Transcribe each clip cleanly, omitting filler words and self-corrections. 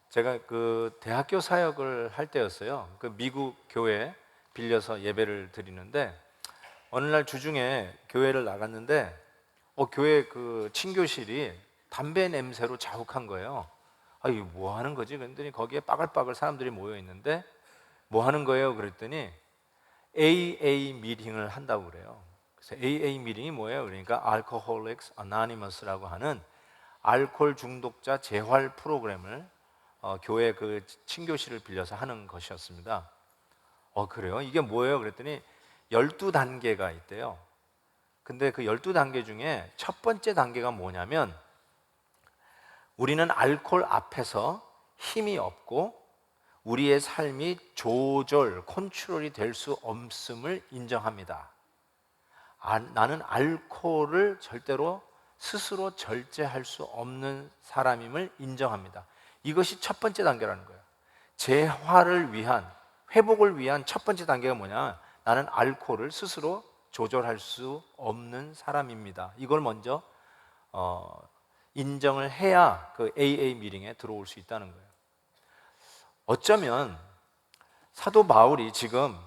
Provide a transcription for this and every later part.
제가 그 대학교 사역을 할 때였어요. 그 미국 교회 빌려서 예배를 드리는데 어느 날 주중에 교회를 나갔는데 교회 그 친교실이 담배 냄새로 자욱한 거예요. 아, 이게 뭐 하는 거지? 그랬더니 거기에 빠글빠글 사람들이 모여 있는데 뭐 하는 거예요? 그랬더니 AA 미팅을 한다고 그래요. 그래서 AA 미팅이 뭐예요? 그러니까 Alcoholics Anonymous라고 하는 알코올 중독자 재활 프로그램을 교회 그 친교실을 빌려서 하는 것이었습니다. 그래요? 이게 뭐예요? 그랬더니 12단계가 있대요. 근데 그 12단계 중에 첫 번째 단계가 뭐냐면 우리는 알코올 앞에서 힘이 없고 우리의 삶이 컨트롤이 될 수 없음을 인정합니다. 나는 알코올을 절대로 스스로 절제할 수 없는 사람임을 인정합니다. 이것이 첫 번째 단계라는 거예요. 재활을 위한, 회복을 위한 첫 번째 단계가 뭐냐? 나는 알코올을 스스로 조절할 수 없는 사람입니다. 이걸 먼저 인정을 해야 그 AA 미팅에 들어올 수 있다는 거예요. 어쩌면 사도 바울이 지금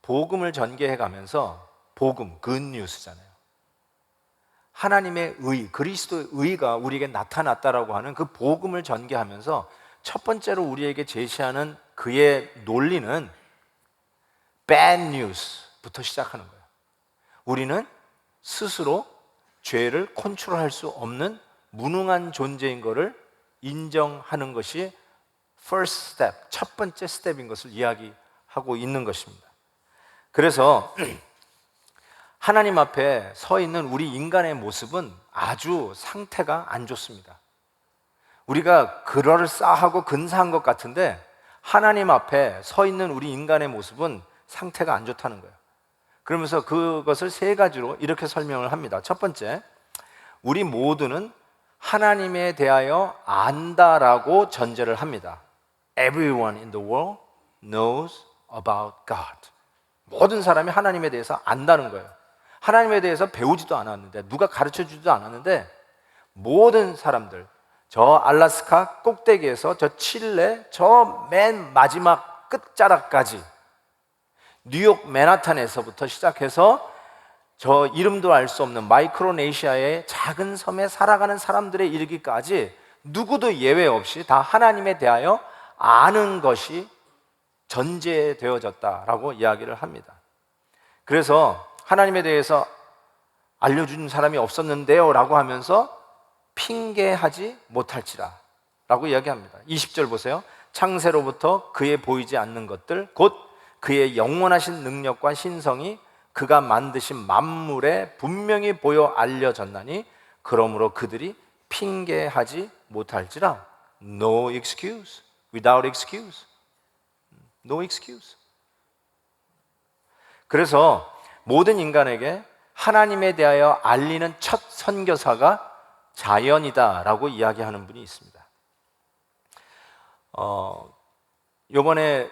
복음을 전개해 가면서 복음, 굿뉴스잖아요. 하나님의 의, 그리스도의 의가 우리에게 나타났다라고 하는 그 복음을 전개하면서 첫 번째로 우리에게 제시하는 그의 논리는 bad news부터 시작하는 거예요. 우리는 스스로 죄를 컨트롤할 수 없는 무능한 존재인 것을 인정하는 것이 first step, 첫 번째 스텝인 것을 이야기하고 있는 것입니다. 그래서 하나님 앞에 서 있는 우리 인간의 모습은 아주 상태가 안 좋습니다. 우리가 그럴싸하고 근사한 것 같은데 하나님 앞에 서 있는 우리 인간의 모습은 상태가 안 좋다는 거예요. 그러면서 그것을 세 가지로 이렇게 설명을 합니다. 첫 번째, 우리 모두는 하나님에 대하여 안다라고 전제를 합니다. Everyone in the world knows about God. 모든 사람이 하나님에 대해서 안다는 거예요. 하나님에 대해서 배우지도 않았는데, 누가 가르쳐주지도 않았는데 모든 사람들, 저 알라스카 꼭대기에서 저 칠레 저 맨 마지막 끝자락까지, 뉴욕 맨하탄에서부터 시작해서 저 이름도 알 수 없는 마이크로네시아의 작은 섬에 살아가는 사람들에 이르기까지 누구도 예외 없이 다 하나님에 대하여 아는 것이 전제되어졌다라고 이야기를 합니다. 그래서 하나님에 대해서 알려준 사람이 없었는데요 라고 하면서 핑계하지 못할지라 라고 이야기합니다. 20절 보세요. 창세로부터 그의 보이지 않는 것들 곧 그의 영원하신 능력과 신성이 그가 만드신 만물에 분명히 보여 알려졌나니 그러므로 그들이 핑계하지 못할지라. No excuse, without excuse, no excuse. 그래서 모든 인간에게 하나님에 대하여 알리는 첫 선교사가 자연이다라고 이야기하는 분이 있습니다. 이번에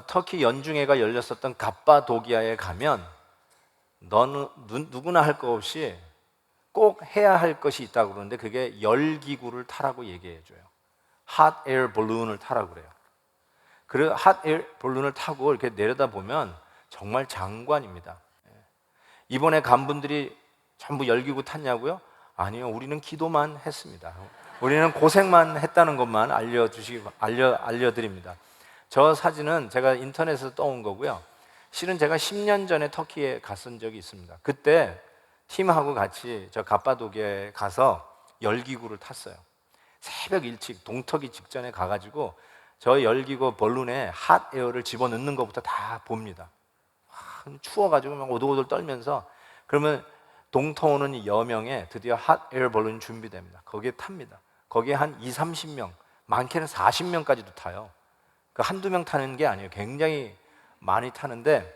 터키 연중회가 열렸었던 갑바도기아에 가면 누구나 할 것 없이 꼭 해야 할 것이 있다고 그러는데 그게 열기구를 타라고 얘기해줘요. 핫 에어 볼룬을 타라고 그래요. 그 핫 에어 볼룬을 타고 이렇게 내려다보면 정말 장관입니다. 이번에 간 분들이 전부 열기구 탔냐고요? 아니요, 우리는 기도만 했습니다. 우리는 고생만 했다는 것만 알려드립니다. 저 사진은 제가 인터넷에서 떠온 거고요. 실은 제가 10년 전에 터키에 갔은 적이 있습니다. 그때 팀하고 같이 저 갑바도기아에 가서 열기구를 탔어요. 새벽 일찍 동터기 직전에 가가지고 저 열기구 볼룬에 핫 에어를 집어넣는 것부터 다 봅니다. 추워가지고 막 오돌오돌 떨면서, 그러면 동터 오는 여명에 드디어 핫 에어 볼룬이 준비됩니다. 거기에 탑니다. 거기에 한 20, 30명, 많게는 40명까지도 타요. 그 한두 명 타는 게 아니에요. 굉장히 많이 타는데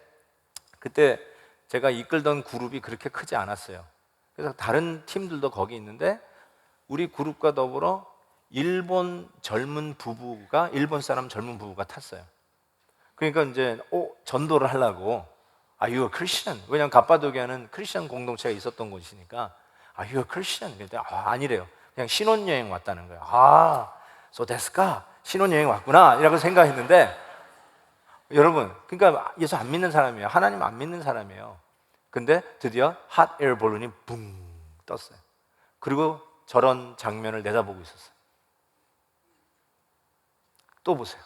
그때 제가 이끌던 그룹이 그렇게 크지 않았어요. 그래서 다른 팀들도 거기 있는데 우리 그룹과 더불어 일본 사람 젊은 부부가 탔어요. 그러니까 이제 전도를 하려고 Are you a Christian? 왜냐하면 갑바도기아는 크리스천 공동체가 있었던 곳이니까 Are you a Christian? 그랬더니 아니래요. 그냥 신혼여행 왔다는 거예요. 데스까? 신혼여행 왔구나 이라고 생각했는데, 여러분, 그러니까 예수 안 믿는 사람이에요. 하나님 안 믿는 사람이에요. 근데 드디어 핫에어 볼론이 붕 떴어요. 그리고 저런 장면을 내다보고 있었어요. 또 보세요.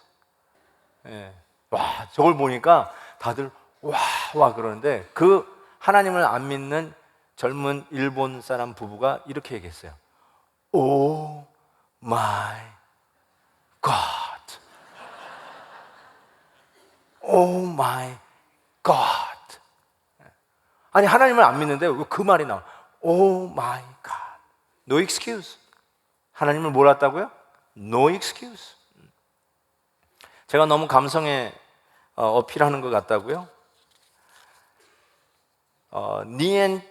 예. 와, 저걸 보니까 다들 와 그러는데, 그 하나님을 안 믿는 젊은 일본 사람 부부가 이렇게 얘기했어요. 오 마이 갓. 오 마이 갓. 아니, 하나님을 안 믿는데 왜 그 말이 나와? 오 마이 갓. No excuse. 하나님을 몰랐다고요? No excuse. 제가 너무 감성에 어필하는 것 같다고요? 니엔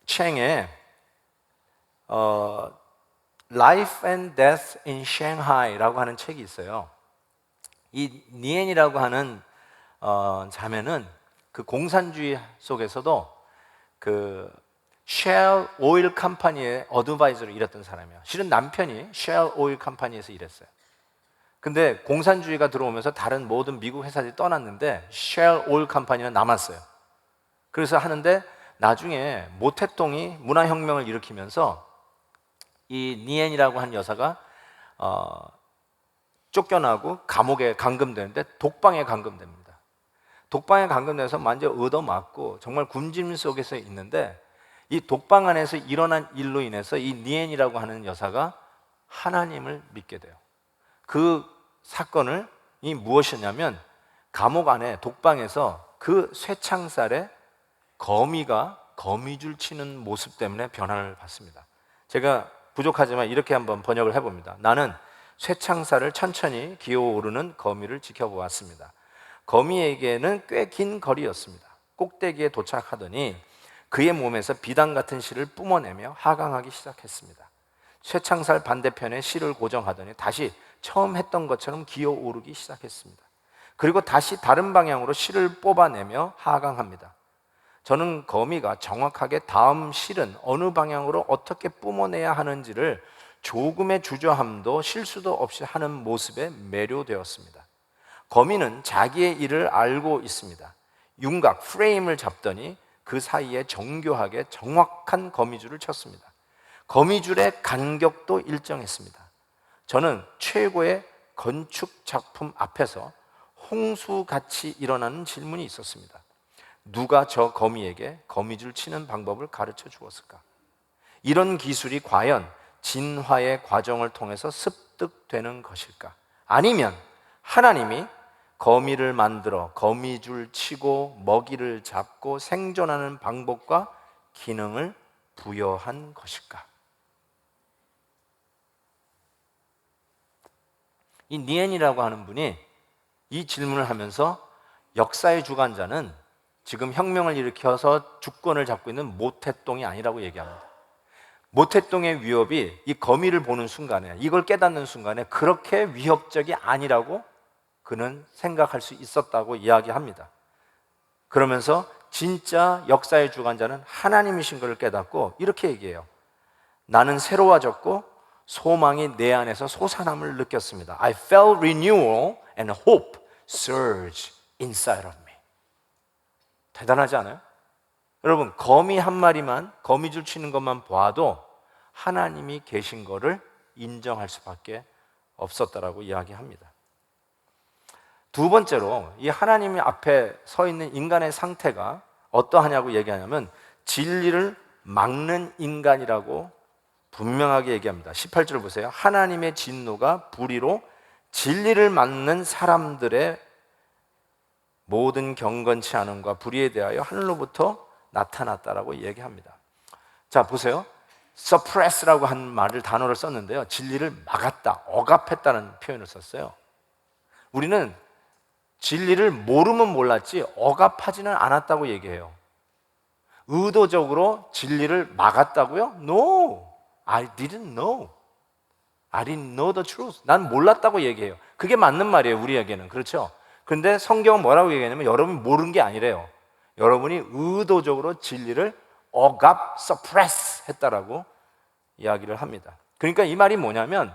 챙의 Life and Death in Shanghai라고 하는 책이 있어요. 이 니엔이라고 하는 자매는 그 공산주의 속에서도 그 쉘 오일 컴퍼니의 어드바이저로 일했던 사람이에요. 실은 남편이 쉘 오일 컴퍼니에서 일했어요. 근데 공산주의가 들어오면서 다른 모든 미국 회사들이 떠났는데 쉘 오일 컴퍼니는 남았어요. 그래서 하는데 나중에 모태똥이 문화혁명을 일으키면서 이 니엔이라고 한 여사가 쫓겨나고 감옥에 감금되는데 독방에 감금됩니다. 독방에 감금돼서 완전 얻어맞고 정말 굶주림 속에서 있는데, 이 독방 안에서 일어난 일로 인해서 이 니엔이라고 하는 여사가 하나님을 믿게 돼요. 그 사건을 이 무엇이냐면, 감옥 안에 독방에서 그 쇠창살에 거미가 거미줄 치는 모습 때문에 변화를 받습니다. 제가 부족하지만 이렇게 한번 번역을 해봅니다. 나는 쇠창살을 천천히 기어오르는 거미를 지켜보았습니다. 거미에게는 꽤 긴 거리였습니다. 꼭대기에 도착하더니 그의 몸에서 비단 같은 실을 뿜어내며 하강하기 시작했습니다. 쇠창살 반대편에 실을 고정하더니 다시 처음 했던 것처럼 기어오르기 시작했습니다. 그리고 다시 다른 방향으로 실을 뽑아내며 하강합니다. 저는 거미가 정확하게 다음 실은 어느 방향으로 어떻게 뿜어내야 하는지를 조금의 주저함도 실수도 없이 하는 모습에 매료되었습니다. 거미는 자기의 일을 알고 있습니다. 윤곽, 프레임을 잡더니 그 사이에 정교하게 정확한 거미줄을 쳤습니다. 거미줄의 간격도 일정했습니다. 저는 최고의 건축 작품 앞에서 홍수같이 일어나는 질문이 있었습니다. 누가 저 거미에게 거미줄 치는 방법을 가르쳐 주었을까? 이런 기술이 과연 진화의 과정을 통해서 습득되는 것일까? 아니면 하나님이 거미를 만들어 거미줄 치고 먹이를 잡고 생존하는 방법과 기능을 부여한 것일까? 이 니엔이라고 하는 분이 이 질문을 하면서 역사의 주관자는 지금 혁명을 일으켜서 주권을 잡고 있는 모태똥이 아니라고 얘기합니다. 모태똥의 위협이 이 거미를 보는 순간에, 이걸 깨닫는 순간에 그렇게 위협적이 아니라고 그는 생각할 수 있었다고 이야기합니다. 그러면서 진짜 역사의 주관자는 하나님이신 것을 깨닫고 이렇게 얘기해요. 나는 새로워졌고 소망이 내 안에서 솟아남을 느꼈습니다. I felt renewal and hope surge inside of me. 대단하지 않아요? 여러분, 거미 한 마리만, 거미줄 치는 것만 봐도 하나님이 계신 것을 인정할 수밖에 없었다라고 이야기합니다. 두 번째로, 이 하나님 앞에 서 있는 인간의 상태가 어떠하냐고 얘기하냐면 진리를 막는 인간이라고 분명하게 얘기합니다. 18절 보세요. 하나님의 진노가 불의로 진리를 막는 사람들의 모든 경건치 않음과 불의에 대하여 하늘로부터 나타났다라고 얘기합니다. 자, 보세요. suppress라고 한 말을, 단어를 썼는데요. 진리를 막았다, 억압했다는 표현을 썼어요. 우리는 진리를 모르면 몰랐지 억압하지는 않았다고 얘기해요. 의도적으로 진리를 막았다고요? No, I didn't know. I didn't know the truth. 난 몰랐다고 얘기해요. 그게 맞는 말이에요, 우리에게는. 그렇죠? 근데 성경은 뭐라고 얘기하냐면 여러분이 모르는 게 아니래요. 여러분이 의도적으로 진리를 억압, suppress 했다라고 이야기를 합니다. 그러니까 이 말이 뭐냐면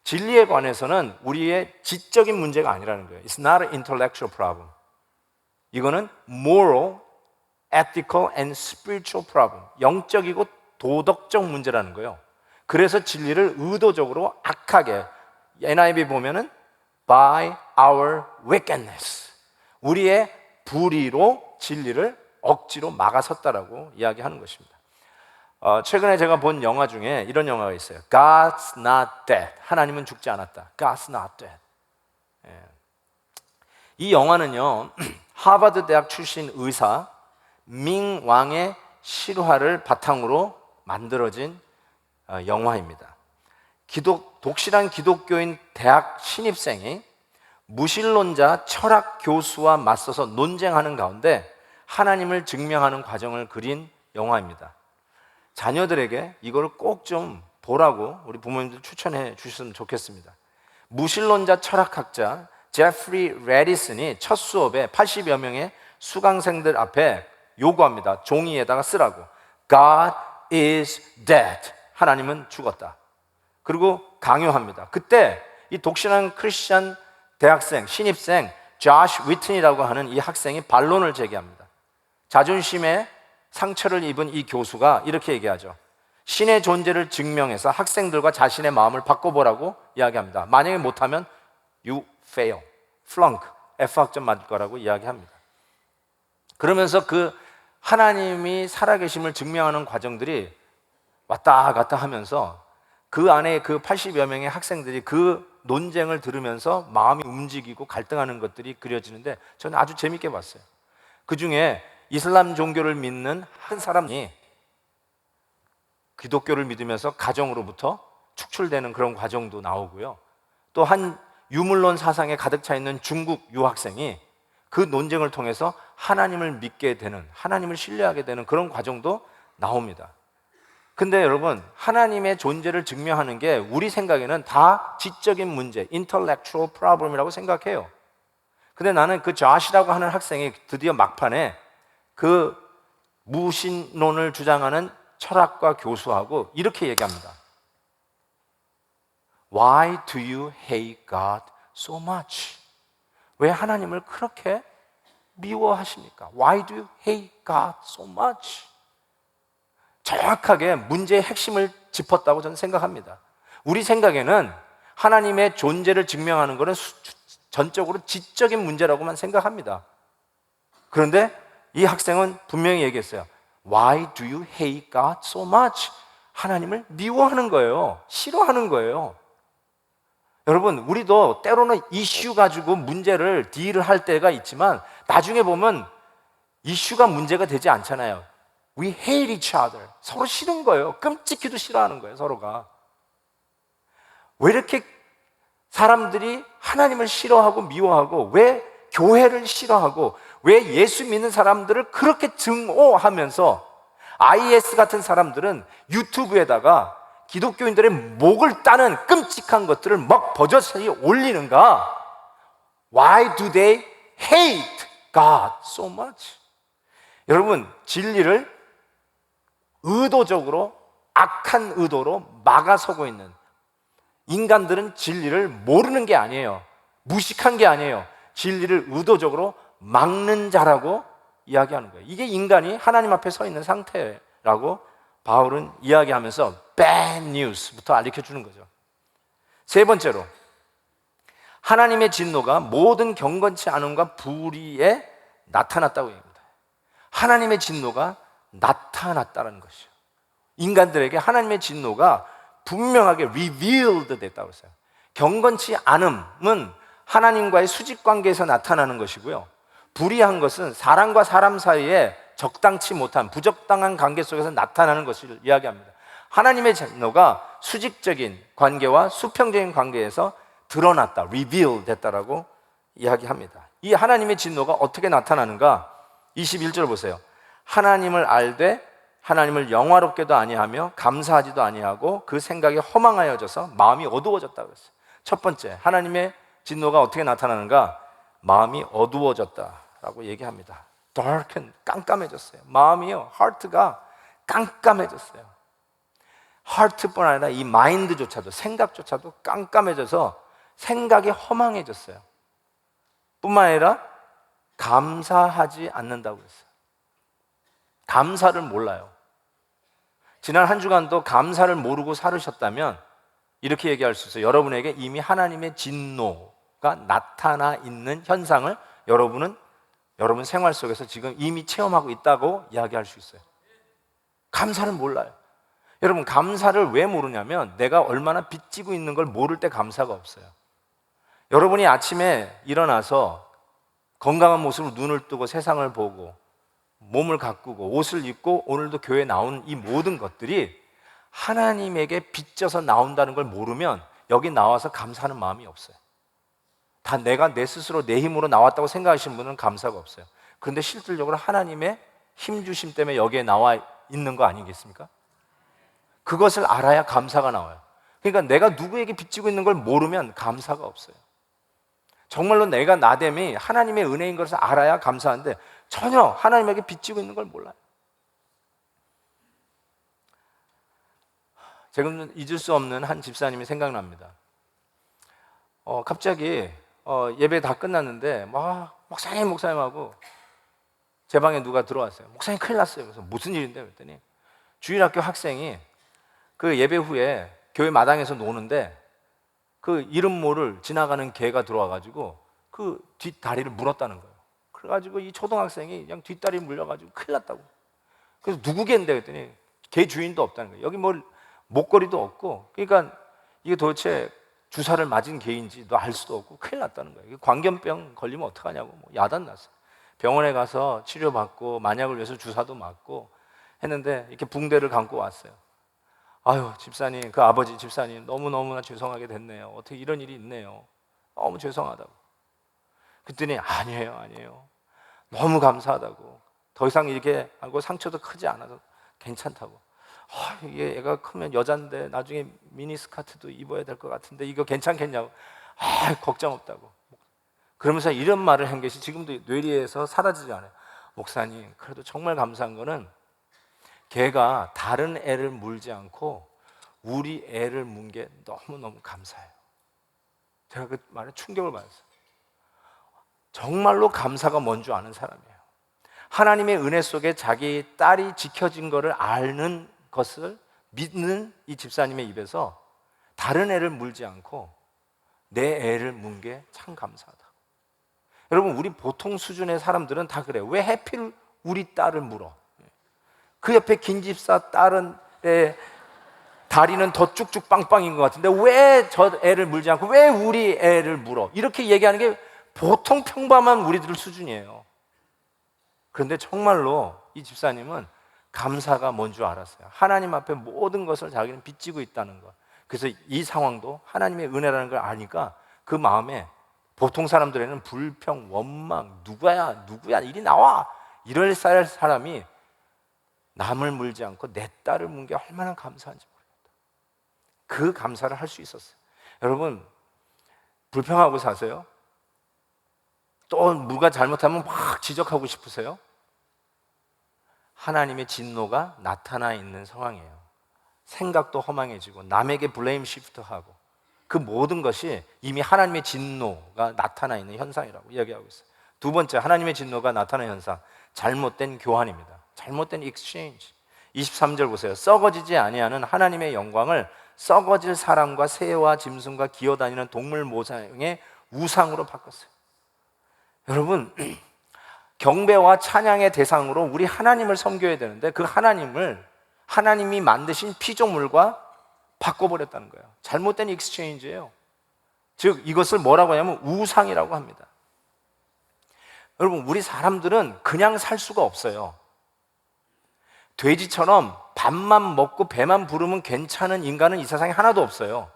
진리에 관해서는 우리의 지적인 문제가 아니라는 거예요. It's not an intellectual problem. 이거는 moral, ethical and spiritual problem. 영적이고 도덕적 문제라는 거예요. 그래서 진리를 의도적으로 악하게, NIV 보면은 by our wickedness, 우리의 불의로 진리를 억지로 막아섰다라고 이야기하는 것입니다. 최근에 제가 본 영화 중에 이런 영화가 있어요. God's not dead. 하나님은 죽지 않았다. God's not dead. 이 영화는요, 하버드 대학 출신 의사 밍 왕의 실화를 바탕으로 만들어진 영화입니다. 독실한 기독교인 대학 신입생이 무신론자 철학 교수와 맞서서 논쟁하는 가운데 하나님을 증명하는 과정을 그린 영화입니다. 자녀들에게 이걸 꼭 좀 보라고 우리 부모님들 추천해 주셨으면 좋겠습니다. 무신론자 철학학자 제프리 레디슨이 첫 수업에 80여 명의 수강생들 앞에 요구합니다. 종이에다가 쓰라고. God is dead. 하나님은 죽었다. 그리고 강요합니다. 그때 이 독실한 크리스천 대학생, 신입생 조시 위튼이라고 하는 이 학생이 반론을 제기합니다. 자존심에 상처를 입은 이 교수가 이렇게 얘기하죠. 신의 존재를 증명해서 학생들과 자신의 마음을 바꿔보라고 이야기합니다. 만약에 못하면 you fail, flunk, F학점 맞을 거라고 이야기합니다. 그러면서 그 하나님이 살아계심을 증명하는 과정들이 왔다 갔다 하면서 그 안에 그 80여 명의 학생들이 그 논쟁을 들으면서 마음이 움직이고 갈등하는 것들이 그려지는데 저는 아주 재밌게 봤어요. 그 중에 이슬람 종교를 믿는 한 사람이 기독교를 믿으면서 가정으로부터 축출되는 그런 과정도 나오고요. 또 한 유물론 사상에 가득 차 있는 중국 유학생이 그 논쟁을 통해서 하나님을 믿게 되는, 하나님을 신뢰하게 되는 그런 과정도 나옵니다. 근데 여러분, 하나님의 존재를 증명하는 게 우리 생각에는 다 지적인 문제, intellectual problem이라고 생각해요. 근데 나는 그 조시라고 하는 학생이 드디어 막판에 그 무신론을 주장하는 철학과 교수하고 이렇게 얘기합니다. Why do you hate God so much? 왜 하나님을 그렇게 미워하십니까? Why do you hate God so much? 정확하게 문제의 핵심을 짚었다고 저는 생각합니다. 우리 생각에는 하나님의 존재를 증명하는 것은 전적으로 지적인 문제라고만 생각합니다. 그런데 이 학생은 분명히 얘기했어요. Why do you hate God so much? 하나님을 미워하는 거예요. 싫어하는 거예요. 여러분, 우리도 때로는 이슈 가지고 문제를 딜을 할 때가 있지만 나중에 보면 이슈가 문제가 되지 않잖아요. We hate each other. 서로 싫은 거예요. 끔찍히도 싫어하는 거예요, 서로가. 왜 이렇게 사람들이 하나님을 싫어하고 미워하고, 왜 교회를 싫어하고, 왜 예수 믿는 사람들을 그렇게 증오하면서 IS 같은 사람들은 유튜브에다가 기독교인들의 목을 따는 끔찍한 것들을 막 버젓이 올리는가? Why do they hate God so much? 여러분, 진리를 의도적으로 악한 의도로 막아서고 있는 인간들은 진리를 모르는 게 아니에요. 무식한 게 아니에요. 진리를 의도적으로 막는 자라고 이야기하는 거예요. 이게 인간이 하나님 앞에 서 있는 상태라고 바울은 이야기하면서 bad news부터 알려주는 거죠. 세 번째로, 하나님의 진노가 모든 경건치 않음과 불의에 나타났다고 합니다. 하나님의 진노가 나타났다는 것이죠. 인간들에게 하나님의 진노가 분명하게 revealed 됐다고 했어요. 경건치 않음은 하나님과의 수직 관계에서 나타나는 것이고요. 불의한 것은 사람과 사람 사이에 적당치 못한 부적당한 관계 속에서 나타나는 것을 이야기합니다. 하나님의 진노가 수직적인 관계와 수평적인 관계에서 드러났다, reveal 됐다라고 이야기합니다. 이 하나님의 진노가 어떻게 나타나는가? 21절 보세요. 하나님을 알되 하나님을 영화롭게도 아니하며 감사하지도 아니하고 그 생각이 허망하여져서 마음이 어두워졌다고 했어요. 첫 번째, 하나님의 진노가 어떻게 나타나는가? 마음이 어두워졌다라고 얘기합니다. darken, 깜깜해졌어요. 마음이요, heart가 깜깜해졌어요. 하트뿐 아니라 이 마인드조차도, 생각조차도 깜깜해져서 생각이 허망해졌어요. 뿐만 아니라 감사하지 않는다고 했어요. 감사를 몰라요. 지난 한 주간도 감사를 모르고 살으셨다면 이렇게 얘기할 수 있어요. 여러분에게 이미 하나님의 진노가 나타나 있는 현상을 여러분 생활 속에서 지금 이미 체험하고 있다고 이야기할 수 있어요. 감사를 몰라요. 여러분, 감사를 왜 모르냐면 내가 얼마나 빚지고 있는 걸 모를 때 감사가 없어요. 여러분이 아침에 일어나서 건강한 모습으로 눈을 뜨고 세상을 보고 몸을 가꾸고 옷을 입고 오늘도 교회에 나오는 이 모든 것들이 하나님에게 빚져서 나온다는 걸 모르면 여기 나와서 감사하는 마음이 없어요. 다 내가 내 스스로 내 힘으로 나왔다고 생각하시는 분은 감사가 없어요. 그런데 실질적으로 하나님의 힘 주심 때문에 여기에 나와 있는 거 아니겠습니까? 그것을 알아야 감사가 나와요. 그러니까 내가 누구에게 빚지고 있는 걸 모르면 감사가 없어요. 정말로 내가 나됨이 하나님의 은혜인 것을 알아야 감사한데 전혀 하나님에게 빚지고 있는 걸 몰라요. 지금 잊을 수 없는 한 집사님이 생각납니다. 갑자기 예배 다 끝났는데 목사님하고 제 방에 누가 들어왔어요. 목사님 큰일 났어요. 그래서 무슨 일인데? 그랬더니 주일학교 학생이 그 예배 후에 교회 마당에서 노는데 그 이름 모를 지나가는 개가 들어와가지고 그 뒷다리를 물었다는 거예요. 그래가지고 이 초등학생이 그냥 뒷다리 물려가지고 큰일 났다고. 그래서 누구 개인데? 그랬더니 개 주인도 없다는 거예요. 여기 목걸이도 없고, 그러니까 이게 도대체 주사를 맞은 개인지도 알 수도 없고 큰일 났다는 거예요. 광견병 걸리면 어떡하냐고 야단 났어요. 병원에 가서 치료받고 만약을 위해서 주사도 맞고 했는데 이렇게 붕대를 감고 왔어요. 아유, 집사님, 그 아버지 집사님 너무너무나 죄송하게 됐네요. 어떻게 이런 일이 있네요. 너무 죄송하다고. 그랬더니 아니에요. 너무 감사하다고. 더 이상 이렇게 하고 상처도 크지 않아서 괜찮다고. 이게 애가 크면 여잔데 나중에 미니스커트도 입어야 될 것 같은데 이거 괜찮겠냐고. 걱정 없다고. 그러면서 이런 말을 한 것이 지금도 뇌리에서 사라지지 않아요. 목사님, 그래도 정말 감사한 거는 걔가 다른 애를 물지 않고 우리 애를 문 게 너무너무 감사해요. 제가 그 말에 충격을 받았어요. 정말로 감사가 뭔 줄 아는 사람이에요. 하나님의 은혜 속에 자기 딸이 지켜진 것을 아는 것을 믿는 이 집사님의 입에서 다른 애를 물지 않고 내 애를 문 게 참 감사하다. 여러분, 우리 보통 수준의 사람들은 다 그래요. 왜 하필 우리 딸을 물어? 그 옆에 긴 집사 딸은 다리는 더 쭉쭉 빵빵인 것 같은데 왜 저 애를 물지 않고 왜 우리 애를 물어? 이렇게 얘기하는 게 보통 평범한 우리들 수준이에요. 그런데 정말로 이 집사님은 감사가 뭔 줄 알았어요. 하나님 앞에 모든 것을 자기는 빚지고 있다는 것. 그래서 이 상황도 하나님의 은혜라는 걸 아니까 그 마음에 보통 사람들에는 불평, 원망, 누구야 이리 나와 이럴 사람이 남을 물지 않고 내 딸을 문 게 얼마나 감사한지 모릅니다. 그 감사를 할 수 있었어요. 여러분, 불평하고 사세요? 또 누가 잘못하면 막 지적하고 싶으세요? 하나님의 진노가 나타나 있는 상황이에요. 생각도 허망해지고 남에게 블레임 시프트하고 그 모든 것이 이미 하나님의 진노가 나타나 있는 현상이라고 이야기하고 있어요. 두 번째, 하나님의 진노가 나타나는 현상, 잘못된 교환입니다. 잘못된 exchange. 23절 보세요. 썩어지지 아니하는 하나님의 영광을 썩어질 사람과 새와 짐승과 기어다니는 동물 모양의 우상으로 바꿨어요. 여러분, 경배와 찬양의 대상으로 우리 하나님을 섬겨야 되는데 그 하나님이 만드신 피조물과 바꿔버렸다는 거예요. 잘못된 익스체인지예요. 즉 이것을 뭐라고 하냐면 우상이라고 합니다. 여러분, 우리 사람들은 그냥 살 수가 없어요. 돼지처럼 밥만 먹고 배만 부르면 괜찮은 인간은 이 세상에 하나도 없어요.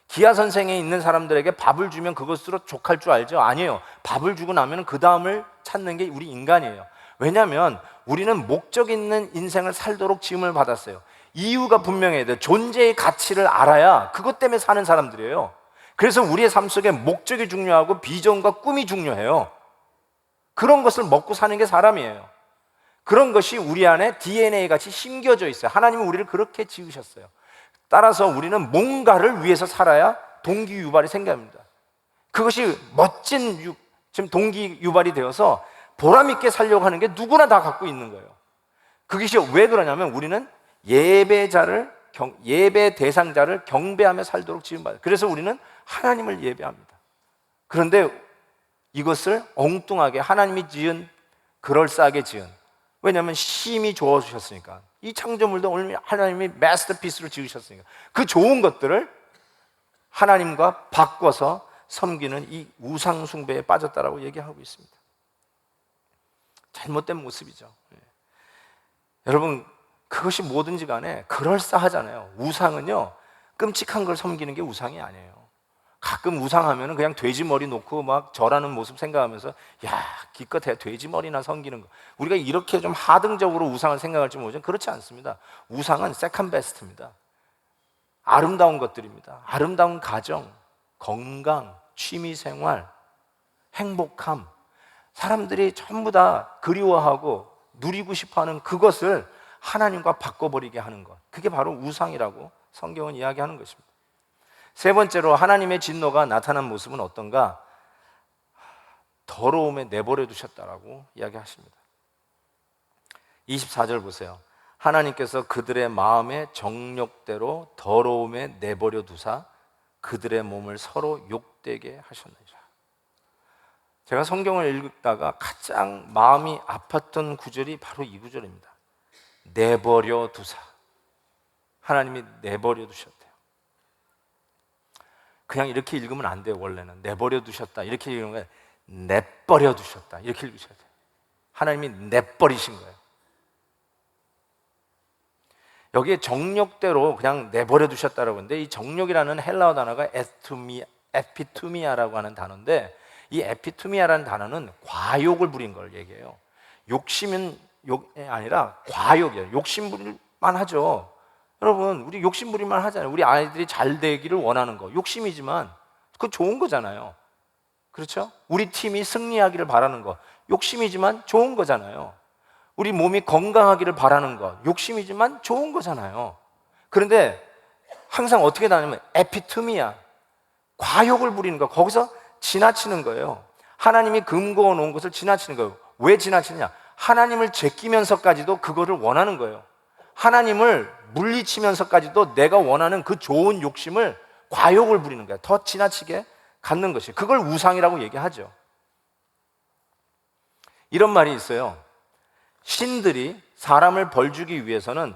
기아 선생에 있는 사람들에게 밥을 주면 그것으로 족할 줄 알죠? 아니에요. 밥을 주고 나면 그 다음을 찾는 게 우리 인간이에요. 왜냐하면 우리는 목적 있는 인생을 살도록 지음을 받았어요. 이유가 분명해야 돼요. 존재의 가치를 알아야 그것 때문에 사는 사람들이에요. 그래서 우리의 삶 속에 목적이 중요하고 비전과 꿈이 중요해요. 그런 것을 먹고 사는 게 사람이에요. 그런 것이 우리 안에 DNA 같이 심겨져 있어요. 하나님은 우리를 그렇게 지으셨어요. 따라서 우리는 뭔가를 위해서 살아야 동기 유발이 생깁니다. 그것이 멋진 지금 동기 유발이 되어서 보람 있게 살려고 하는 게 누구나 다 갖고 있는 거예요. 그것이 왜 그러냐면 우리는 예배 대상자를 경배하며 살도록 지음받아요. 그래서 우리는 하나님을 예배합니다. 그런데 이것을 엉뚱하게 하나님이 지은, 그럴싸하게 지은, 왜냐하면 심히 좋아주셨으니까, 이 창조물도 오늘 하나님이 마스터피스로 지으셨으니까 그 좋은 것들을 하나님과 바꿔서 섬기는 이 우상 숭배에 빠졌다라고 얘기하고 있습니다. 잘못된 모습이죠. 여러분, 그것이 뭐든지 간에 그럴싸하잖아요. 우상은요, 끔찍한 걸 섬기는 게 우상이 아니에요. 가끔 우상하면 그냥 돼지 머리 놓고 막 절하는 모습 생각하면서 야, 기껏해야 돼지 머리나 섬기는 거. 우리가 이렇게 좀 하등적으로 우상을 생각할지 모르지만 그렇지 않습니다. 우상은 세컨 베스트입니다. 아름다운 것들입니다. 아름다운 가정, 건강, 취미생활, 행복함, 사람들이 전부 다 그리워하고 누리고 싶어하는 그것을 하나님과 바꿔버리게 하는 것, 그게 바로 우상이라고 성경은 이야기하는 것입니다. 세 번째로 하나님의 진노가 나타난 모습은 어떤가? 더러움에 내버려 두셨다라고 이야기하십니다. 24절 보세요. 하나님께서 그들의 마음의 정욕대로 더러움에 내버려 두사 그들의 몸을 서로 욕되게 하셨느니라. 제가 성경을 읽다가 가장 마음이 아팠던 구절이 바로 이 구절입니다. 내버려 두사. 하나님이 내버려 두셨대요. 그냥 이렇게 읽으면 안 돼요. 원래는 내버려 두셨다 이렇게 읽는 거예요. 내버려 두셨다 이렇게 읽으셔야 돼요. 하나님이 내버리신 거예요. 여기에 정욕대로 그냥 내버려 두셨다라고 하는데, 이 정욕이라는 헬라어 단어가 에피투미아라고 하는 단어인데, 이 에피투미아라는 단어는 과욕을 부린 걸 얘기해요. 욕심은 욕이 아니라 과욕이에요. 욕심부릴만 하죠. 여러분, 우리 욕심부릴만 하잖아요. 우리 아이들이 잘 되기를 원하는 거 욕심이지만 그건 좋은 거잖아요. 그렇죠? 우리 팀이 승리하기를 바라는 거 욕심이지만 좋은 거잖아요. 우리 몸이 건강하기를 바라는 것 욕심이지만 좋은 거잖아요. 그런데 항상 어떻게 다냐면 에피투미아, 과욕을 부리는 거, 거기서 지나치는 거예요. 하나님이 금고어 놓은 것을 지나치는 거예요. 왜 지나치느냐? 하나님을 제끼면서까지도 그거를 원하는 거예요. 하나님을 물리치면서까지도 내가 원하는 그 좋은 욕심을, 과욕을 부리는 거예요. 더 지나치게 갖는 것이, 그걸 우상이라고 얘기하죠. 이런 말이 있어요. 신들이 사람을 벌주기 위해서는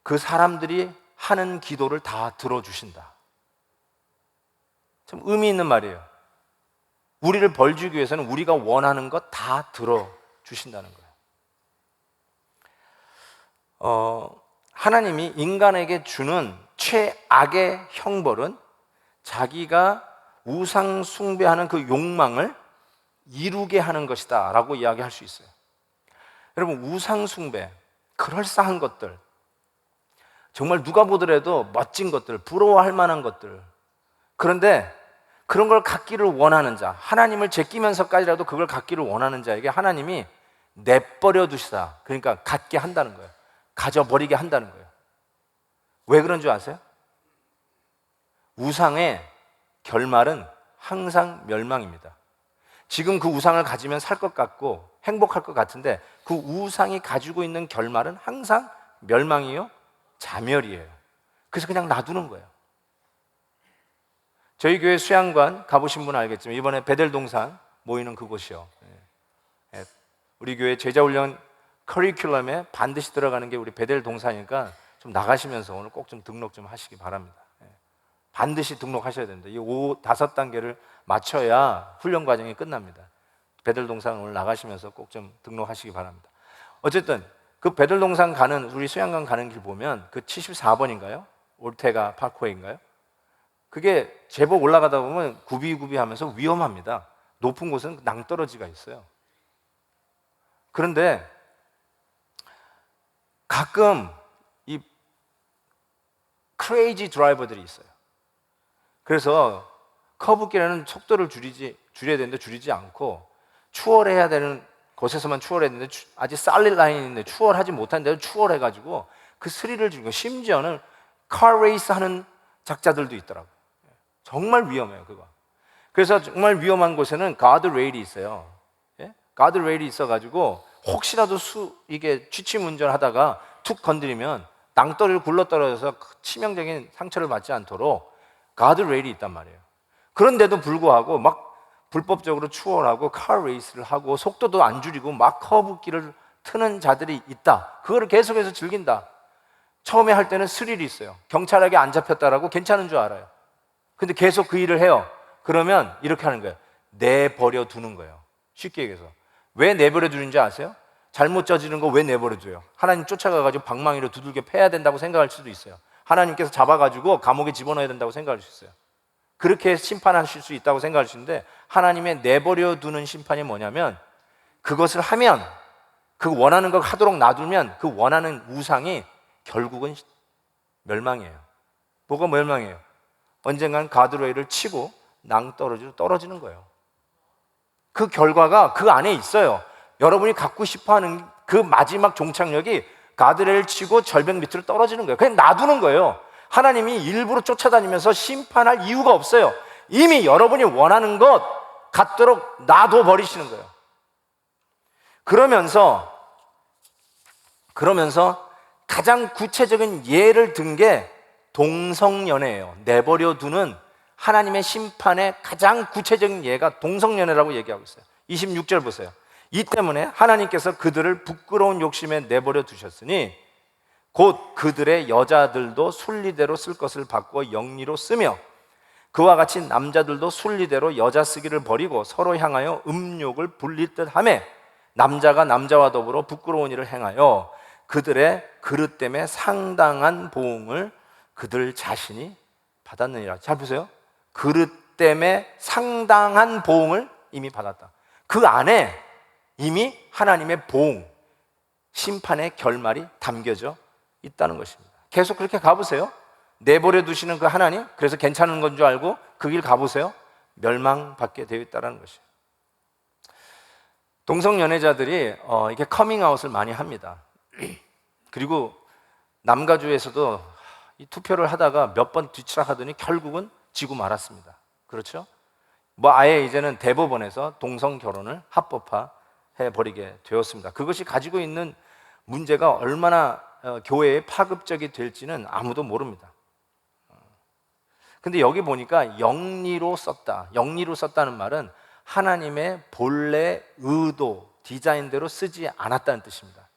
그 사람들이 하는 기도를 다 들어주신다. 참 의미 있는 말이에요. 우리를 벌주기 위해서는 우리가 원하는 것 다 들어주신다는 거예요. 하나님이 인간에게 주는 최악의 형벌은 자기가 우상 숭배하는 그 욕망을 이루게 하는 것이다 라고 이야기할 수 있어요. 여러분, 우상 숭배, 그럴싸한 것들, 정말 누가 보더라도 멋진 것들, 부러워할 만한 것들, 그런데 그런 걸 갖기를 원하는 자, 하나님을 제끼면서까지라도 그걸 갖기를 원하는 자에게 하나님이 내버려 두시다, 그러니까 갖게 한다는 거예요. 가져버리게 한다는 거예요. 왜 그런 줄 아세요? 우상의 결말은 항상 멸망입니다. 지금 그 우상을 가지면 살 것 같고 행복할 것 같은데, 그 우상이 가지고 있는 결말은 항상 멸망이요, 자멸이에요. 그래서 그냥 놔두는 거예요. 저희 교회 수양관 가보신 분은 알겠지만 이번에 베델동산 모이는 그곳이요, 우리 교회 제자훈련 커리큘럼에 반드시 들어가는 게 우리 베델동산이니까 좀 나가시면서 오늘 꼭 좀 등록 좀 하시기 바랍니다. 반드시 등록하셔야 됩니다. 이 5단계를 맞춰야 훈련 과정이 끝납니다. 베델동산 오늘 나가시면서 꼭 좀 등록하시기 바랍니다. 어쨌든 그 베델동산 가는, 우리 수양관 가는 길 보면 그 74번인가요? 올테가 파크웨이인가요? 그게 제법 올라가다 보면 구비구비 하면서 위험합니다. 높은 곳은 낭떠러지가 있어요. 그런데 가끔 이 크레이지 드라이버들이 있어요. 그래서 커브길에는 속도를 줄여야 되는데 줄이지 않고, 추월해야 되는 곳에서만 추월해야 되는데 아직 살릴 라인이 있는데 추월하지 못한 데는 추월해가지고 그 스릴을 주고, 심지어는 카레이스 하는 작자들도 있더라고요. 정말 위험해요, 그거. 그래서 정말 위험한 곳에는 가드레일이 있어요. 예? 가드레일이 있어가지고 혹시라도 이게 취침 운전하다가 툭 건드리면 낭떠러리를 굴러떨어져서 치명적인 상처를 받지 않도록 가드레일이 있단 말이에요. 그런데도 불구하고 막 불법적으로 추월하고 카레이스를 하고 속도도 안 줄이고 막 커브길을 트는 자들이 있다. 그거를 계속해서 즐긴다. 처음에 할 때는 스릴이 있어요. 경찰에게 안 잡혔다라고 괜찮은 줄 알아요. 근데 계속 그 일을 해요. 그러면 이렇게 하는 거예요. 내버려 두는 거예요. 쉽게 얘기해서. 왜 내버려 두는지 아세요? 잘못 저지른 거 왜 내버려 둬요? 하나님 쫓아가가지고 방망이로 두들겨 패야 된다고 생각할 수도 있어요. 하나님께서 잡아가지고 감옥에 집어넣어야 된다고 생각할 수 있어요. 그렇게 심판하실 수 있다고 생각할 수 있는데, 하나님의 내버려 두는 심판이 뭐냐면, 그것을 하면, 그 원하는 걸 하도록 놔두면 그 원하는 우상이 결국은 멸망이에요. 뭐가 멸망이에요? 언젠간 가드레일을 치고 낭떠러지로 떨어지는 거예요. 그 결과가 그 안에 있어요. 여러분이 갖고 싶어하는 그 마지막 종착역이 가드레일 치고 절벽 밑으로 떨어지는 거예요. 그냥 놔두는 거예요. 하나님이 일부러 쫓아다니면서 심판할 이유가 없어요. 이미 여러분이 원하는 것 갖도록 놔둬 버리시는 거예요. 그러면서 가장 구체적인 예를 든 게 동성연애예요. 내버려 두는 하나님의 심판의 가장 구체적인 예가 동성연애라고 얘기하고 있어요. 26절 보세요. 이 때문에 하나님께서 그들을 부끄러운 욕심에 내버려 두셨으니 곧 그들의 여자들도 순리대로 쓸 것을 바꾸어 영리로 쓰며 그와 같이 남자들도 순리대로 여자 쓰기를 버리고 서로 향하여 음욕을 불릴 듯하며 남자가 남자와 더불어 부끄러운 일을 행하여 그들의 그릇 때문에 상당한 보응을 그들 자신이 받았느니라. 잘 보세요. 그릇 때문에 상당한 보응을 이미 받았다. 그 안에 이미 하나님의 보응, 심판의 결말이 담겨져 있다는 것입니다. 계속 그렇게 가보세요. 내버려 두시는 그 하나님, 그래서 괜찮은 건 줄 알고 그 길 가보세요. 멸망받게 되어 있다는 것이에요. 동성연애자들이 이게 커밍아웃을 많이 합니다. 그리고 남가주에서도 이 투표를 하다가 몇 번 뒤치락하더니 결국은 지고 말았습니다. 그렇죠? 뭐 아예 이제는 대법원에서 동성 결혼을 합법화해 버리게 되었습니다. 그것이 가지고 있는 문제가 얼마나 교회에 파급적이 될지는 아무도 모릅니다. 근데 여기 보니까 영리로 썼다. 영리로 썼다는 말은 하나님의 본래 의도, 디자인대로 쓰지 않았다는 뜻입니다.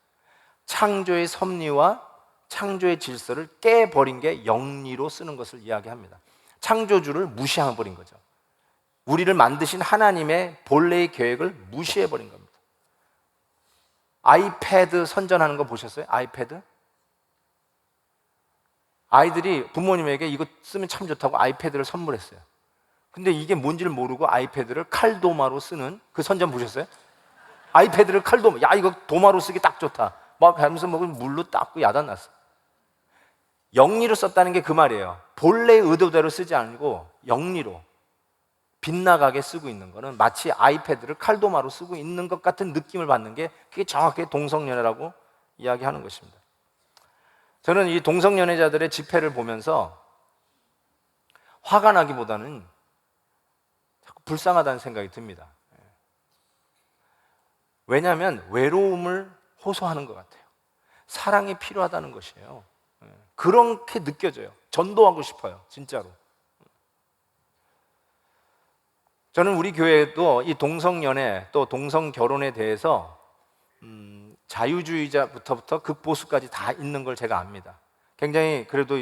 창조의 섭리와 창조의 질서를 깨버린 게 영리로 쓰는 것을 이야기합니다. 창조주를 무시해버린 거죠. 우리를 만드신 하나님의 본래의 계획을 무시해버린 겁니다. 아이패드 선전하는 거 보셨어요? 아이패드? 아이들이 부모님에게 이거 쓰면 참 좋다고 아이패드를 선물했어요. 근데 이게 뭔지를 모르고 아이패드를 칼도마로 쓰는 그 선전 보셨어요? 아이패드를 칼도마, 야 이거 도마로 쓰기 딱 좋다 막 하면서 먹으면 물로 닦고 야단났어. 영리로 썼다는 게 그 말이에요. 본래의 의도대로 쓰지 않고 영리로 빗나가게 쓰고 있는 거는 마치 아이패드를 칼도마로 쓰고 있는 것 같은 느낌을 받는 게 그게 정확하게 동성연애라고 이야기하는 것입니다. 저는 이 동성연애자들의 집회를 보면서 화가 나기보다는 자꾸 불쌍하다는 생각이 듭니다. 왜냐하면 외로움을 호소하는 것 같아요. 사랑이 필요하다는 것이에요. 그렇게 느껴져요. 전도하고 싶어요, 진짜로. 저는 우리 교회도 이 동성연애 또 동성결혼에 대해서 자유주의자부터 극보수까지 다 있는 걸 제가 압니다. 굉장히 그래도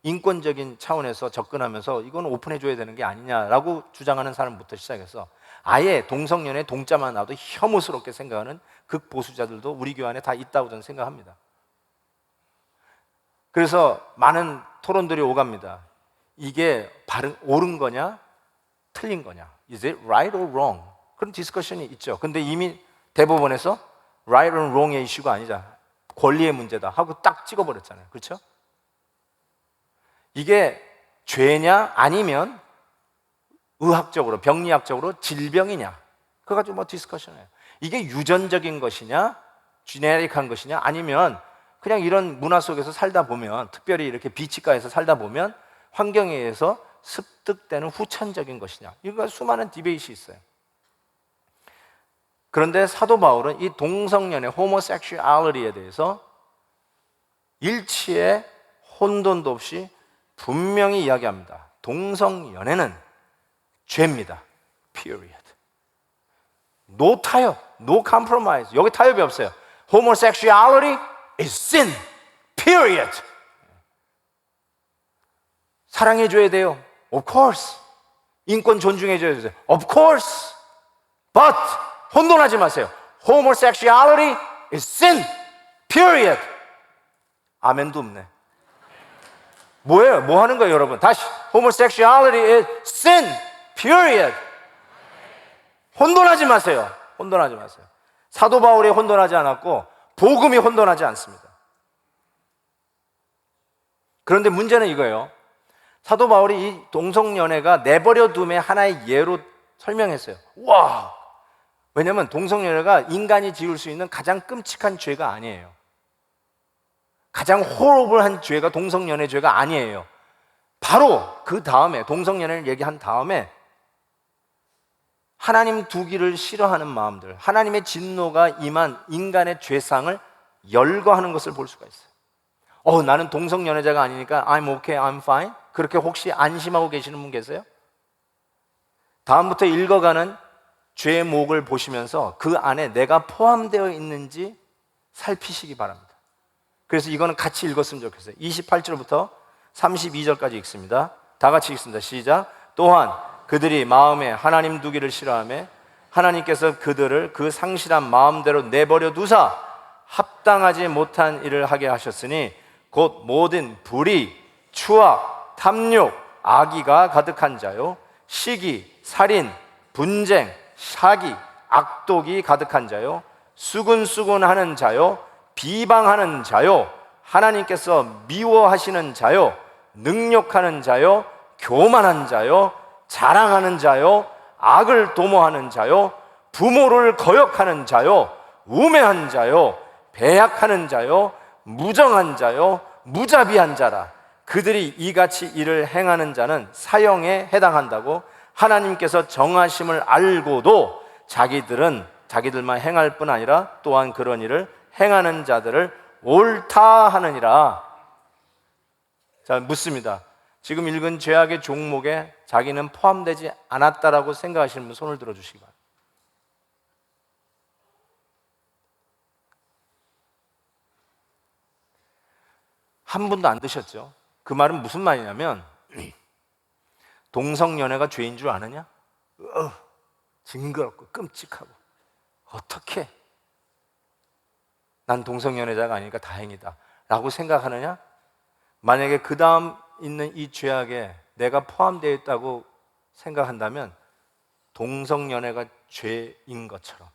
인권적인 차원에서 접근하면서 이건 오픈해줘야 되는 게 아니냐라고 주장하는 사람부터 시작해서 아예 동성연애 동자만 나도 혐오스럽게 생각하는 극보수자들도 우리 교회 안에 다 있다고 저는 생각합니다. 그래서 많은 토론들이 오갑니다. 이게 옳은 거냐 틀린 거냐, is it right or wrong? 그런 디스커션이 있죠. 근데 이미 대법원에서 right or wrong의 이슈가 아니자, 권리의 문제다 하고 딱 찍어버렸잖아요. 그렇죠? 이게 죄냐 아니면 의학적으로 병리학적으로 질병이냐, 그거 가지고 뭐 디스커션해요. 이게 유전적인 것이냐, 지네릭한 것이냐, 아니면 그냥 이런 문화 속에서 살다 보면, 특별히 이렇게 비치가에서 살다 보면 환경에 의해서 습득되는 후천적인 것이냐, 이거 수많은 디베이트가 있어요. 그런데 사도 바울은 이 동성연애, 호모섹슈얼리티에 대해서 일치의 혼돈도 없이 분명히 이야기합니다. 동성연애는 죄입니다. Period. No 타협, no compromise. 여기 타협이 없어요. Homosexuality is sin. Period. 사랑해줘야 돼요. Of course. 인권 존중해줘야 돼요. Of course. But 혼돈하지 마세요. Homosexuality is sin. Period. 아멘도 없네. 뭐예요? 뭐 하는 거예요, 여러분? 다시. Homosexuality is sin. Period. 혼돈하지 마세요. 혼돈하지 마세요. 사도 바울이 혼돈하지 않았고 복음이 혼돈하지 않습니다. 그런데 문제는 이거예요. 사도 바울이 이 동성연애가 내버려 둠의 하나의 예로 설명했어요. 와! 왜냐하면 동성연애가 인간이 지을 수 있는 가장 끔찍한 죄가 아니에요. 가장 호러블한 죄가 동성연애 죄가 아니에요. 바로 그 다음에, 동성연애를 얘기한 다음에 하나님 두기를 싫어하는 마음들, 하나님의 진노가 임한 인간의 죄상을 열거하는 것을 볼 수가 있어요. 나는 동성연애자가 아니니까 I'm okay, I'm fine. 그렇게 혹시 안심하고 계시는 분 계세요? 다음부터 읽어가는 죄목을 보시면서 그 안에 내가 포함되어 있는지 살피시기 바랍니다. 그래서 이거는 같이 읽었으면 좋겠어요. 28절부터 32절까지 읽습니다. 다 같이 읽습니다. 시작. 또한 그들이 마음에 하나님 두기를 싫어하며 하나님께서 그들을 그 상실한 마음대로 내버려 두사 합당하지 못한 일을 하게 하셨으니 곧 모든 불의, 추악, 탐욕, 악의가 가득한 자요, 시기, 살인, 분쟁, 사기, 악독이 가득한 자요, 수군수군하는 자요, 비방하는 자요, 하나님께서 미워하시는 자요, 능욕하는 자요, 교만한 자요, 자랑하는 자요, 악을 도모하는 자요, 부모를 거역하는 자요, 우매한 자요, 배약하는 자요, 무정한 자요, 무자비한 자라. 그들이 이같이 일을 행하는 자는 사형에 해당한다고 하나님께서 정하심을 알고도 자기들만 행할 뿐 아니라 또한 그런 일을 행하는 자들을 옳다 하느니라. 자, 묻습니다. 지금 읽은 죄악의 종목에 자기는 포함되지 않았다라고 생각하시는 분 손을 들어주시기 바랍니다. 한 분도 안 드셨죠? 그 말은 무슨 말이냐면 동성연애가 죄인 줄 아느냐? 징그럽고 끔찍하고 어떻게 난 동성연애자가 아니니까 다행이다 라고 생각하느냐? 만약에 그 다음 있는 이 죄악에 내가 포함되어 있다고 생각한다면 동성연애가 죄인 것처럼,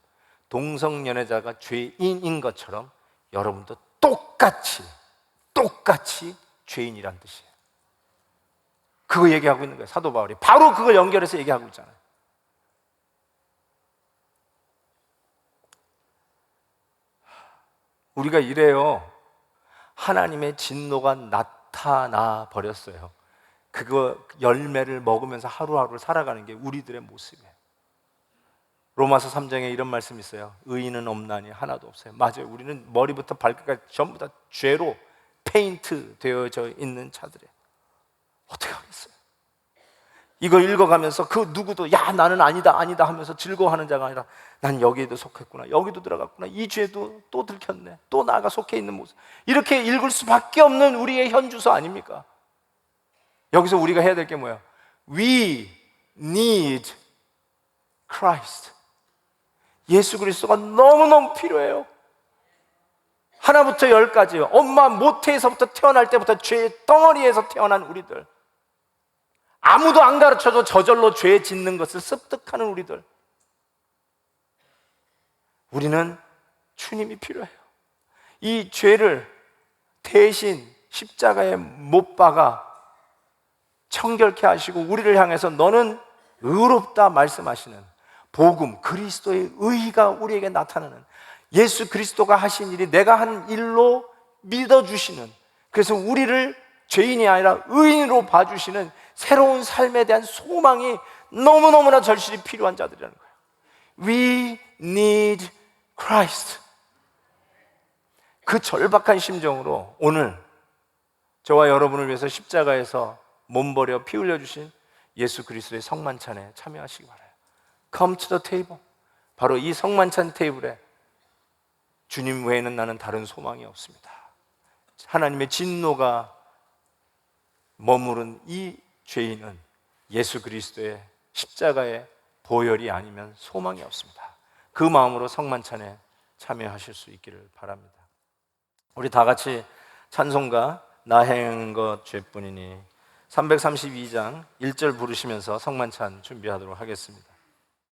동성연애자가 죄인인 것처럼 여러분도 똑같이 죄인이란 뜻이에요. 그거 얘기하고 있는 거예요. 사도 바울이 바로 그걸 연결해서 얘기하고 있잖아요. 우리가 이래요. 하나님의 진노가 나타나 버렸어요. 그거 열매를 먹으면서 하루하루를 살아가는 게 우리들의 모습이에요. 로마서 3장에 이런 말씀이 있어요. 의인은 없나니 하나도 없어요. 맞아요. 우리는 머리부터 발끝까지 전부 다 죄로 페인트 되어져 있는 자들이에요. 어떻게 하겠어요? 이거 읽어가면서 그 누구도 야 나는 아니다 하면서 즐거워하는 자가 아니라 난 여기에도 속했구나, 여기도 들어갔구나, 이 죄도 또 들켰네, 또 나가 속해 있는 모습, 이렇게 읽을 수밖에 없는 우리의 현주소 아닙니까? 여기서 우리가 해야 될 게 뭐야? We need Christ. 예수 그리스도가 너무너무 필요해요. 하나부터 열까지 엄마 모태에서부터 태어날 때부터 죄의 덩어리에서 태어난 우리들, 아무도 안 가르쳐도 저절로 죄 짓는 것을 습득하는 우리들, 우리는 주님이 필요해요. 이 죄를 대신 십자가에 못 박아 청결케 하시고 우리를 향해서 너는 의롭다 말씀하시는 복음, 그리스도의 의의가 우리에게 나타나는, 예수 그리스도가 하신 일이 내가 한 일로 믿어주시는, 그래서 우리를 죄인이 아니라 의인으로 봐주시는 새로운 삶에 대한 소망이 너무너무나 절실히 필요한 자들이라는 거예요. We need Christ. 그 절박한 심정으로 오늘 저와 여러분을 위해서 십자가에서 몸버려 피 흘려주신 예수 그리스도의 성만찬에 참여하시기 바라요. Come to the table. 바로 이 성만찬 테이블에 주님 외에는 나는 다른 소망이 없습니다. 하나님의 진노가 머무른 이 죄인은 예수 그리스도의 십자가의 보혈이 아니면 소망이 없습니다. 그 마음으로 성만찬에 참여하실 수 있기를 바랍니다. 우리 다 같이 찬송가 나 행한 것 죄뿐이니 332장 1절 부르시면서 성만찬 준비하도록 하겠습니다.